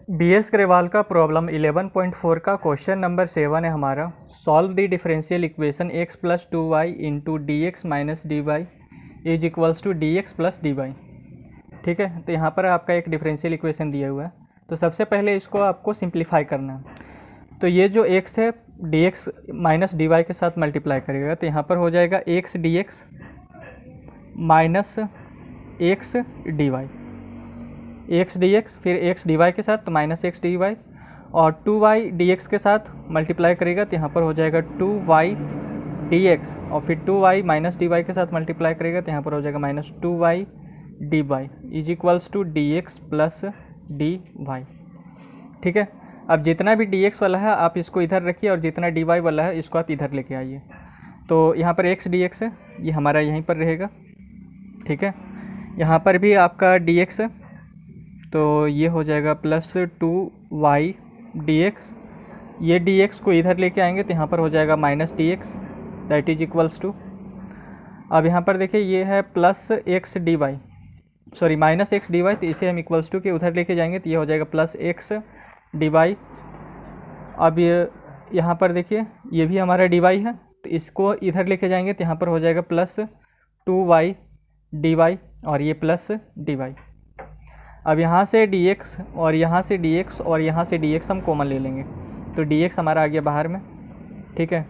BS Grewal का problem 11.4 का question number 7 है हमारा। Solve the differential equation x plus 2y into d x minus d y is equals to d x plus d y. ठीक है, तो यहाँ पर आपका एक डिफरेंशियल इक्वेशन दिया हुआ है। तो सबसे पहले इसको आपको सिंप्लीफाई करना है। तो ये जो x है d x minus d y के साथ मल्टीप्लाई करेगा, तो यहाँ पर हो जाएगा x d x minus x d y, x d x फिर एक्स डी वाई के साथ तो माइनस एक्स डी वाई, और 2y डी एक्स के साथ मल्टीप्लाई करेगा तो यहाँ पर हो जाएगा 2y डी एक्स, और फिर 2y माइनस डी वाई के साथ मल्टीप्लाई करेगा तो यहाँ पर हो जाएगा minus 2y d y is equals to d x plus d y. ठीक है, अब जितना भी डी एक्स वाला है आप इसको इधर रखिए और जितना डी वाई वाला है इसको आप इधर लेके आइए। तो यहाँ पर एक्स डी एक्स है, ये हमारा यहीं पर रहेगा। ठीक है, यहाँ पर भी आपका डी एक्स है तो ये हो जाएगा प्लस 2y डी एक्स, ये डी एक्स को इधर लेके आएंगे तो यहाँ पर हो जाएगा minus d x that is equals to, अब यहाँ पर देखिए ये है plus x d y, sorry minus x d y, तो इसे हम इक्वल्स टू के उधर लेके जाएंगे तो ये हो जाएगा प्लस एक्स डी वाई। अब ये यहाँ पर देखिए ये भी हमारा डी वाई है तो इसको इधर लेके जाएंगे तो यहाँ पर हो जाएगा प्लस 2y डी वाई और ये प्लस डी वाई। अब यहाँ से dx और यहाँ से dx और यहाँ से dx हम कॉमन ले लेंगे तो dx हमारा आ गया बाहर में। ठीक है,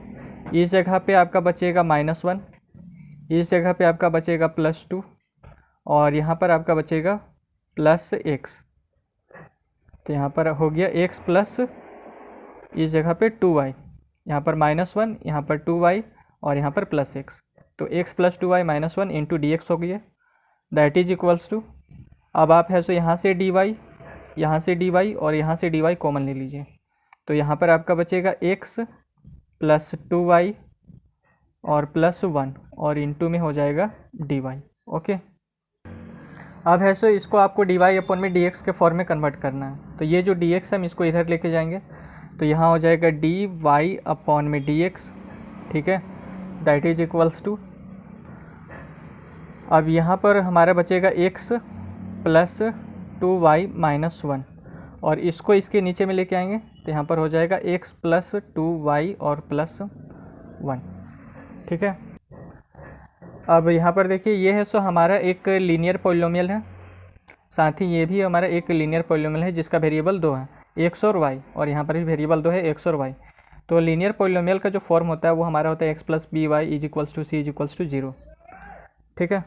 इस जगह पे आपका बचेगा -1, इस जगह पे आपका बचेगा +2 और यहाँ पर आपका बचेगा +x। तो यहाँ पर हो गया x प्लस इस जगह पे 2y, यहाँ पर -1, यहाँ पर 2y और यहाँ पर +x, तो x plus 2y -1 into d x हो गया दैट इज इक्वल्स टू, अब आप है सो यहाँ से डी वाई, यहाँ से डी वाई और यहाँ से डी वाई कॉमन ले लीजिए तो यहाँ पर आपका बचेगा x प्लस 2y और +1 और इंटू में हो जाएगा डी वाई। ओके, अब है सो इसको आपको डी वाई अपॉन में डी एक्स के फॉर्म में कन्वर्ट करना है। तो ये जो डी एक्स हम इसको इधर लेके जाएंगे तो यहाँ हो जाएगा डी वाई अपॉन में डी एक्स। ठीक है, दैट इज इक्वल्स टू, अब यहाँ पर हमारा बचेगा x प्लस 2y माइनस 1 और इसको इसके नीचे में लेके आएंगे तो यहाँ पर हो जाएगा x प्लस 2y और +1। ठीक है, अब यहाँ पर देखिए ये है सो हमारा एक लीनियर पॉलिनोमियल है, साथ ही ये भी हमारा एक लीनियर पॉलिनोमियल है जिसका वेरिएबल 2 है, x और y, और यहाँ पर भी वेरिएबल 2 है x और y। तो लीनियर पॉलिनोमियल का जो फॉर्म होता है वो हमारा होता है x plus b y is equals to c is equals to 0। ठीक है,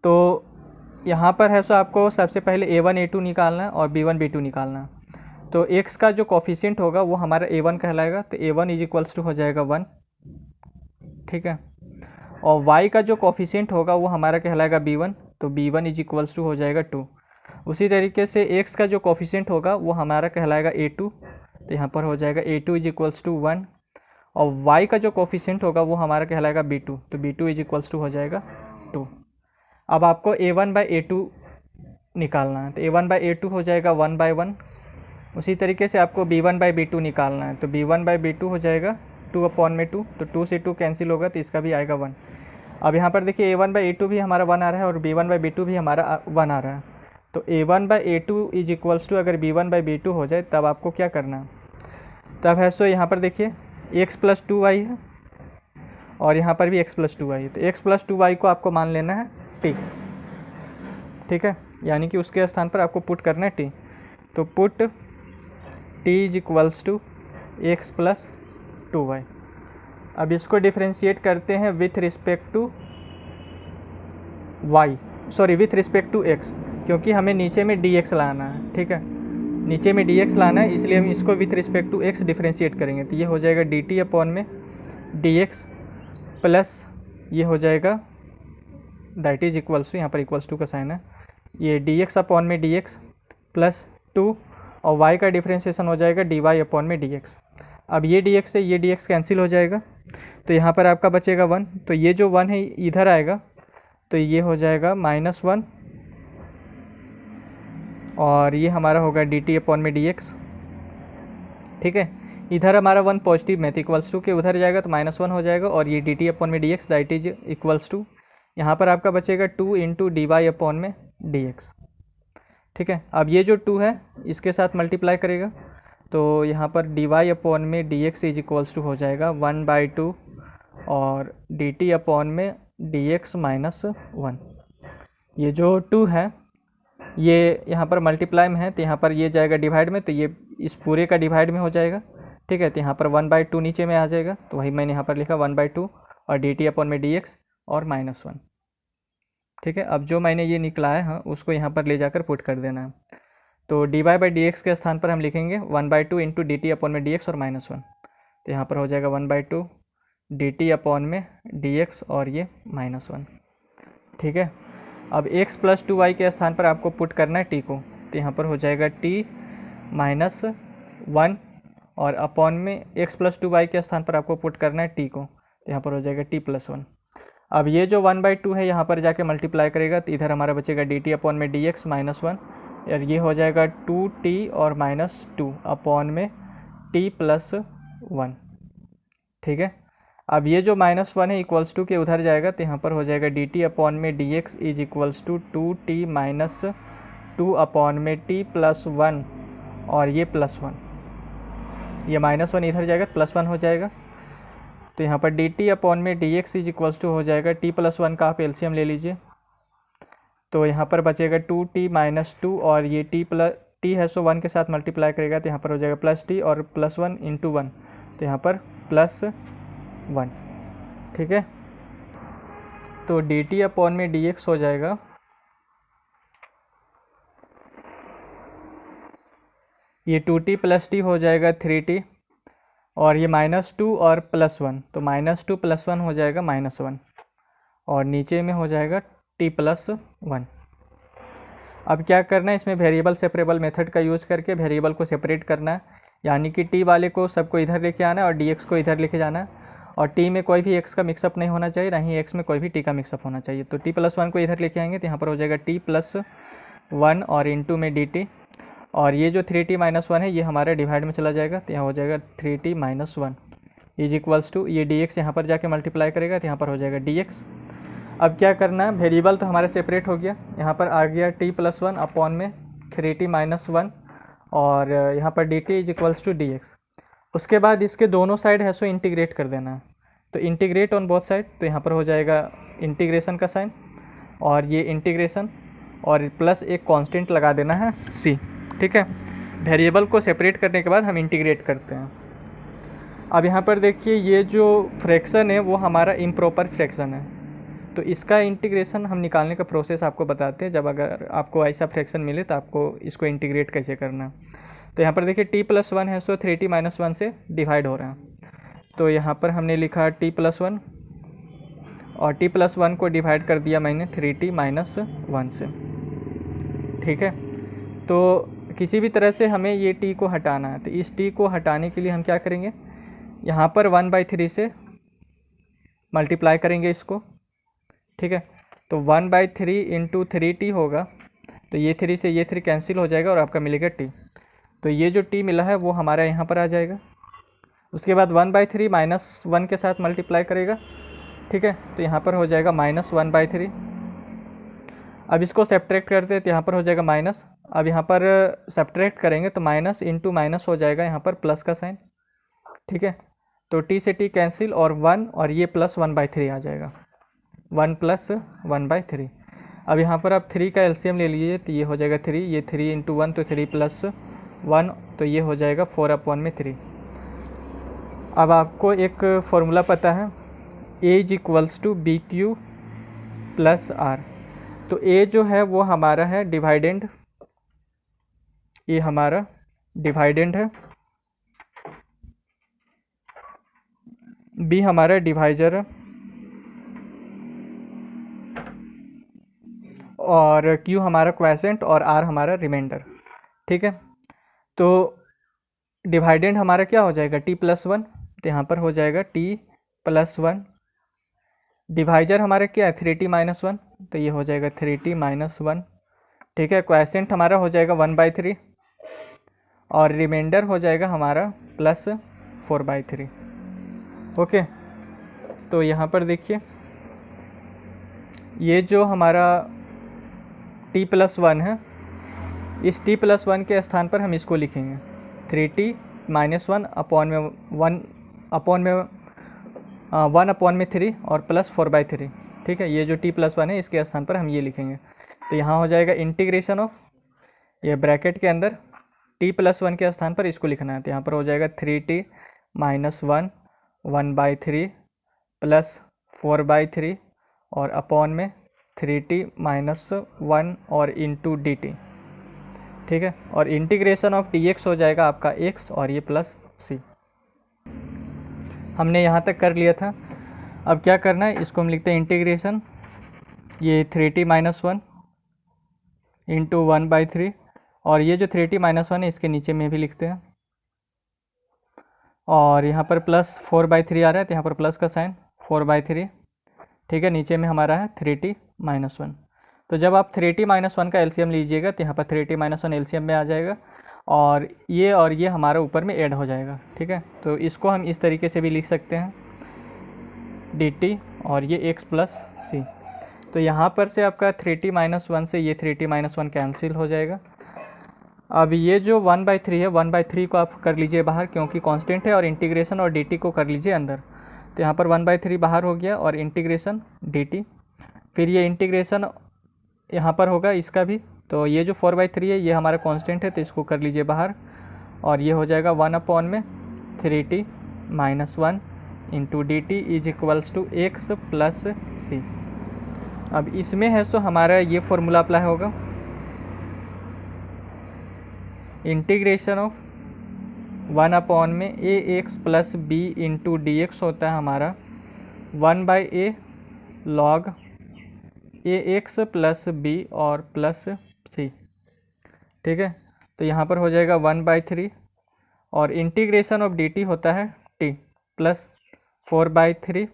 तो यहाँ पर है सो आपको सबसे पहले a1 a2 निकालना है और b1 b2 निकालना है। तो x का जो कोफिशिएंट होगा वो हमारा a1 कहलाएगा तो a1 इज इक्वल्स टू हो जाएगा 1। ठीक है, और y का जो कोफिशिएंट होगा वो हमारा कहलाएगा b1 तो b1 इज इक्वल्स टू हो जाएगा 2। उसी तरीके से x का जो कोफिशिएंट होगा वो हमारा कहलाएगा a2 तो यहाँ पर हो जाएगा a2 इज इक्वल्स टू 1, और y का जो कोफिशिएंट होगा वो हमारा कहलाएगा b2 तो b2 इज इक्वल्स टू हो जाएगा 2। अब आपको a1 बाई a2 निकालना है तो a1 बाई a2 हो जाएगा 1/1। उसी तरीके से आपको b1 बाई b2 निकालना है तो b1 बाई b2 हो जाएगा 2 अपॉन में 2, तो 2 से 2 कैंसिल होगा तो इसका भी आएगा 1। अब यहाँ पर देखिए a1 बाई a2 भी हमारा 1 आ रहा है और b1 बाई b2 भी हमारा 1 आ रहा है। तो a1 by a2 is equals to अगर b1 बाई b2 हो जाए तब आपको क्या करना है, तब है सो यहाँ पर देखिए x प्लस 2y है और यहाँ पर भी x प्लस 2y है, तो x प्लस 2y को आपको मान लेना है t। ठीक है, यानी कि उसके स्थान पर आपको पुट करना है t, तो put t is equals to x plus 2y। अब इसको डिफ्रेंशिएट करते हैं with respect to y, sorry with respect to x, क्योंकि हमें नीचे में dx लाना है। ठीक है, नीचे में dx लाना है इसलिए हम इसको with respect to x differentiate करेंगे तो ये हो जाएगा dt अपॉन में dx प्लस ये हो जाएगा दैट इज इक्वल्स टू, यहाँ पर इक्वल्स टू का साइन है, ये dx अपॉन में dx प्लस 2 और y का डिफ्रेंशिएशन हो जाएगा dy अपॉन में dx। अब ये dx से ये dx कैंसिल हो जाएगा तो यहाँ पर आपका बचेगा 1, तो ये जो 1 है इधर आएगा तो ये हो जाएगा -1 और ये हमारा होगा dt अपॉन में dx। ठीक है, इधर हमारा 1 पॉजिटिव में तो इक्वल्स टू के उधर जाएगा तो -1 हो जाएगा और ये dt अपॉन में dx that is equals to, यहाँ पर आपका बचेगा 2 इंटू डी वाई अपॉन में dx। ठीक है। अब ये जो 2 है इसके साथ मल्टीप्लाई करेगा तो यहाँ पर डी वाई अपॉन में d x is equals to हो जाएगा 1/2 और डी टी अपॉन में डी एक्स माइनस 1। ये जो 2 है ये यहाँ पर मल्टीप्लाई में है तो यहाँ पर ये जाएगा डिवाइड में, तो ये इस पूरे का डिवाइड में हो जाएगा। ठीक है, तो यहाँ पर 1/2 नीचे में आ जाएगा, तो वही मैंने यहाँ पर लिखा 1/2 और डी टी अपॉन में डी एक्स और -1। ठीक है, अब जो मैंने ये निकला है उसको यहाँ पर ले जाकर पुट कर देना है। तो d y by d x के स्थान पर हम लिखेंगे 1/2 इंटू डी टी अपॉन में डी एक्स और -1। तो यहाँ पर हो जाएगा 1/2 डी टी अपॉन में डी एक्स और ये -1। ठीक है, अब x + 2y के स्थान पर आपको पुट करना है t को, तो यहाँ पर हो जाएगा t -1 और अपॉन में x + 2y के स्थान पर आपको पुट करना है t को, तो यहाँ पर हो जाएगा t + 1। अब ये जो 1/2 है यहाँ पर जाके मल्टीप्लाई करेगा तो इधर हमारा बचेगा dt अपॉन में dx -1 और ये हो जाएगा 2t और -2 अपॉन में t + 1। ठीक है, अब ये जो -1 है इक्वल्स टू के उधर जाएगा तो यहाँ पर हो जाएगा dt अपॉन में dx is equals to 2t - 2 upon में t + 1 और ये +1, ये -1 इधर जाएगा +1 हो जाएगा। तो यहाँ पर dt अपॉन में dx इज इक्वल्स टू हो जाएगा t + 1 का आप एलसीएम ले लीजिए, तो यहाँ पर बचेगा 2t - 2 और ये t है सो 1 के साथ मल्टीप्लाई करेगा तो यहाँ पर हो जाएगा +t और +1 × 1, तो यहाँ पर +1। ठीक है, तो dt अपॉन में dx हो जाएगा ये 2t + t हो जाएगा 3t और ये -2 और +1, तो -2 + 1 हो जाएगा -1 और नीचे में हो जाएगा t + 1। अब क्या करना है, इसमें वेरिएबल सेपरेबल मेथड का यूज़ करके वेरिएबल को सेपरेट करना है, यानी कि t वाले को सबको इधर लेके आना है और dx को इधर लेके जाना है और t में कोई भी x का मिक्सअप नहीं होना चाहिए, ना ही x में कोई भी t का मिक्सअप होना चाहिए। तो t + 1 को इधर लेके आएंगे तो यहाँ पर हो जाएगा t + 1 और इंटू में dt और ये जो 3t - 1 है ये हमारे डिवाइड में चला जाएगा तो यहाँ हो जाएगा 3t - 1 इज इक्वल्स टू ये dx यहाँ पर जाके मल्टीप्लाई करेगा तो यहाँ पर हो जाएगा dx। अब क्या करना है, वेरिएबल तो हमारे सेपरेट हो गया, यहाँ पर आ गया t + 1 अपॉन में 3t - 1 और यहाँ पर dt is equals to dx। उसके बाद इसके दोनों साइड है सो इंटीग्रेट कर देना है, तो इंटीग्रेट ऑन बोथ साइड, तो यहाँ पर हो जाएगा इंटीग्रेशन का साइन और ये इंटीग्रेशन और प्लस एक कांस्टेंट लगा देना है c। ठीक है, वेरिएबल को सेपरेट करने के बाद हम इंटीग्रेट करते हैं। अब यहाँ पर देखिए ये जो फ्रैक्शन है वो हमारा इम्प्रॉपर फ्रैक्शन है, तो इसका इंटीग्रेशन हम निकालने का प्रोसेस आपको बताते हैं। जब अगर आपको ऐसा फ्रैक्शन मिले तो आपको इसको इंटीग्रेट कैसे करना। तो यहाँ पर देखिए t + 1 है सो 3t - 1 से डिवाइड हो रहा है, तो यहाँ पर हमने लिखा t + 1 और t + 1 को डिवाइड कर दिया मैंने 3t - 1 से। ठीक है, तो किसी भी तरह से हमें ये t को हटाना है, तो इस t को हटाने के लिए हम क्या करेंगे, यहाँ पर 1/3 से मल्टीप्लाई करेंगे इसको। ठीक है, तो 1/3 इंटू 3t होगा, तो ये 3 से ये 3 कैंसिल हो जाएगा और आपका मिलेगा t। तो ये जो t मिला है वो हमारा यहाँ पर आ जाएगा। उसके बाद 1/3 -1 के साथ मल्टीप्लाई करेगा। ठीक है, तो यहाँ पर हो जाएगा -1/3। अब इसको सब्ट्रैक्ट करते हैं तो यहाँ पर हो जाएगा माइनस। अब यहाँ पर सब्ट्रैक्ट करेंगे तो माइनस इंटू माइनस हो जाएगा यहाँ पर प्लस का साइन। ठीक है, तो t से t कैंसिल और 1 और ये +1/3 आ जाएगा, 1 + 1/3। अब यहाँ पर आप 3 का एलसीएम ले लीजिए तो ये हो जाएगा 3, ये 3 इंटू 1 तो 3 + 1 तो ये हो जाएगा 4/3। अब आपको एक फॉर्मूला पता है a = BQ + R, तो a जो है वो हमारा है डिवाइडेंड, ये हमारा डिवाइडेंड है, b हमारा डिवाइजर है और q हमारा क्वेशेंट और r हमारा रिमाइंडर। ठीक है, तो डिवाइडेंड हमारा क्या हो जाएगा t + 1, तो यहाँ पर हो जाएगा t + 1। डिवाइजर हमारा क्या है 3t - 1, तो ये हो जाएगा 3t - 1। ठीक है, क्वेशेंट हमारा हो जाएगा 1/3 और रिमाइंडर हो जाएगा हमारा +4/3। ओके, तो यहाँ पर देखिए ये जो हमारा t + 1 है इस t+1 के स्थान पर हम इसको लिखेंगे 3t - 1 अपॉन में 1/3 और प्लस 4/3। ठीक है, ये जो t+1 है इसके स्थान पर हम ये लिखेंगे। तो यहाँ हो जाएगा इंटीग्रेशन ऑफ, ये ब्रैकेट के अंदर t+1 के स्थान पर इसको लिखना है। तो यहाँ पर हो जाएगा 3t - 1 1/3 प्लस 4/3 और अपॉन में 3t - 1 और इंटू dt। ठीक है, और इंटीग्रेशन ऑफ dx हो जाएगा आपका x और ये प्लस c। हमने यहाँ तक कर लिया था। अब क्या करना है, इसको हम लिखते हैं इंटीग्रेशन, ये 3t - 1 इंटू 1/3 और ये जो 3t - 1 है इसके नीचे में भी लिखते हैं, और यहाँ पर प्लस 4/3 आ रहा है तो यहाँ पर प्लस का साइन 4/3। ठीक है, नीचे में हमारा है 3t - 1। तो जब आप 3t - 1 का एलसीएम लीजिएगा तो यहाँ पर 3t - 1 एलसीएम में आ जाएगा और ये हमारा ऊपर में ऐड हो जाएगा। ठीक है, तो इसको हम इस तरीके से भी लिख सकते हैं dt और ये x प्लस c। तो यहाँ पर से आपका 3t - 1 से ये 3t - 1 कैंसिल हो जाएगा। अब ये जो 1/3 है 1/3 को आप कर लीजिए बाहर, क्योंकि कांस्टेंट है, और इंटीग्रेशन और dt को कर लीजिए अंदर। तो यहाँ पर 1/3 बाहर हो गया और इंटीग्रेशन dt, फिर ये इंटीग्रेशन यहाँ पर होगा इसका भी। तो ये जो 4/3 है ये हमारा कांस्टेंट है तो इसको कर लीजिए बाहर, और ये हो जाएगा 1/3t - 1 into dt is equals to x plus c। अब इसमें है सो हमारा ये फॉर्मूला अप्लाई होगा, integration of 1/ax plus b into dx होता है हमारा 1/a log ax plus b और प्लस c। ठीक है, तो यहाँ पर हो जाएगा 1/3 और इंटीग्रेशन ऑफ dt होता है t प्लस 4/3।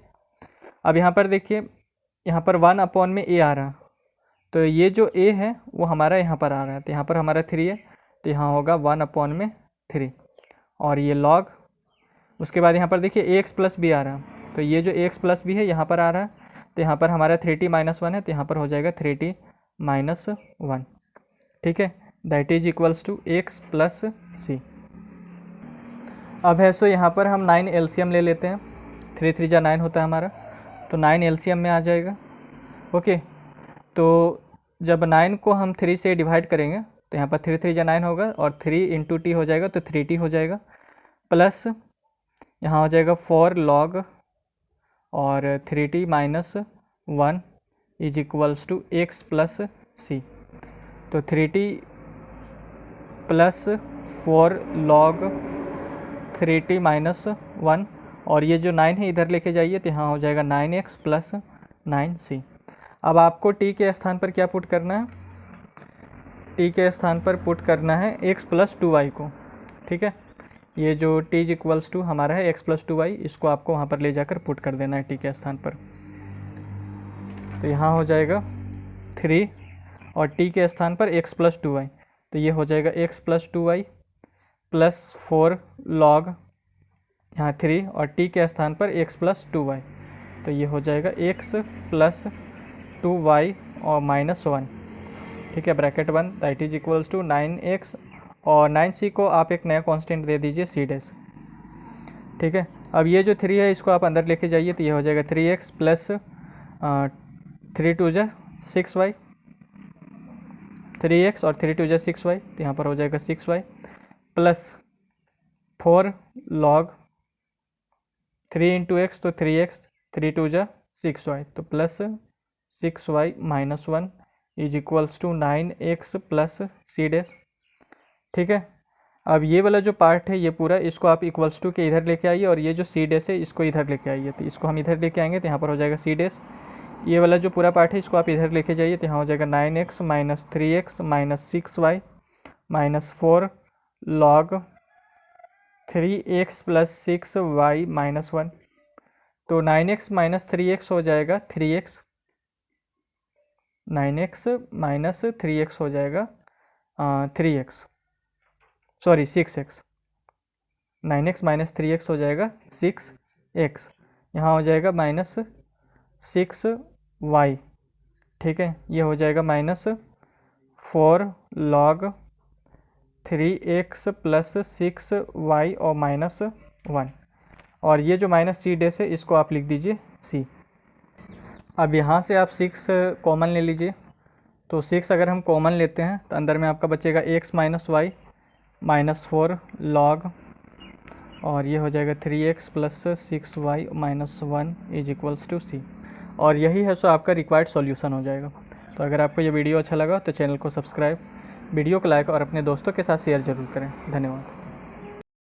अब यहाँ पर देखिए, यहाँ पर 1/a आ रहा, तो ये जो a है वो हमारा यहाँ पर आ रहा है, तो यहाँ पर हमारा 3 है तो यहाँ होगा 1/3 और ये log। उसके बाद यहाँ पर देखिए ax प्लस b आ रहा, तो ये जो ax प्लस b है यहाँ पर आ रहा है, तो यहाँ पर हमारा 3t - 1 है तो यहाँ पर हो जाएगा 3t - 1। ठीक है, that is equals to x plus c। अब है सो यहाँ पर हम 9 एलसीएम ले लेते हैं, 3 3 जा 9 होता है हमारा, तो 9 एलसीएम में आ जाएगा। ओके, तो जब 9 को हम 3 से डिवाइड करेंगे तो यहाँ पर 3 3 जा 9 होगा और 3 इंटू टी हो जाएगा तो 3t हो जाएगा, प्लस यहाँ हो जाएगा 4 log और 3t - 1 is equals to x plus c। तो 3t प्लस 4 log 3t - 1 और ये जो 9 है इधर लेके जाइए तो यहाँ हो जाएगा 9x प्लस 9c। अब आपको t के स्थान पर क्या पुट करना है, t के स्थान पर पुट करना है x प्लस 2y को। ठीक है, ये जो t इज इक्वल्स टू हमारा है x प्लस 2y, इसको आपको वहाँ पर ले जाकर पुट कर देना है t के स्थान पर। तो यहाँ हो जाएगा 3 और t के स्थान पर x प्लस 2y, तो ये हो जाएगा x plus 2y plus 4 log यहाँ 3 और t के स्थान पर x प्लस 2y, तो ये हो जाएगा x प्लस 2y और -1। ठीक है, bracket 1 that is equals to 9x और 9c को आप एक नया कांस्टेंट दे दीजिए c डैश। ठीक है, अब ये जो 3 है इसको आप अंदर लेके जाइए तो ये हो जाएगा 3x प्लस 3 2 जा 6y, 3x और 3 2 जा 6y, तो यहाँ पर हो जाएगा 6y plus 4 log 3 into x तो 3x, 3 2 जा 6y, तो plus 6y - 1 is equals to 9x plus c dash. ठीक है, अब ये वाला जो पार्ट है ये पूरा इसको आप इक्वल्स टू के इधर लेके आइए और ये जो c डैश है इसको इधर लेके आइए, तो इसको हम इधर लेके आएंगे तो यहाँ पर हो जाएगा c डैश। ये वाला जो पूरा पार्ट है इसको आप इधर लेके जाइए तो यहाँ हो जाएगा 9x - 3x - 6y -4 log 3x plus 6y -1, तो 9x - 3x हो जाएगा 3x, 9x - 3x हो जाएगा 3x, sorry 6x, 9x - 3x हो जाएगा 6x, यहाँ हो जाएगा -6y। ठीक है, ये हो जाएगा -4 log 3x प्लस 6y और माइनस 1, और ये जो माइनस सी डेस है इसको आप लिख दीजिए c। अब यहाँ से आप 6 कॉमन ले लीजिए, तो 6 अगर हम कॉमन लेते हैं तो अंदर में आपका बचेगा x minus y minus 4 log, और ये हो जाएगा 3x plus 6y minus 1 is equals to c। और यही है सो आपका रिक्वायर्ड सॉल्यूशन हो जाएगा। तो अगर आपको ये वीडियो अच्छा लगा तो चैनल को सब्सक्राइब, वीडियो को लाइक और अपने दोस्तों के साथ शेयर ज़रूर करें। धन्यवाद।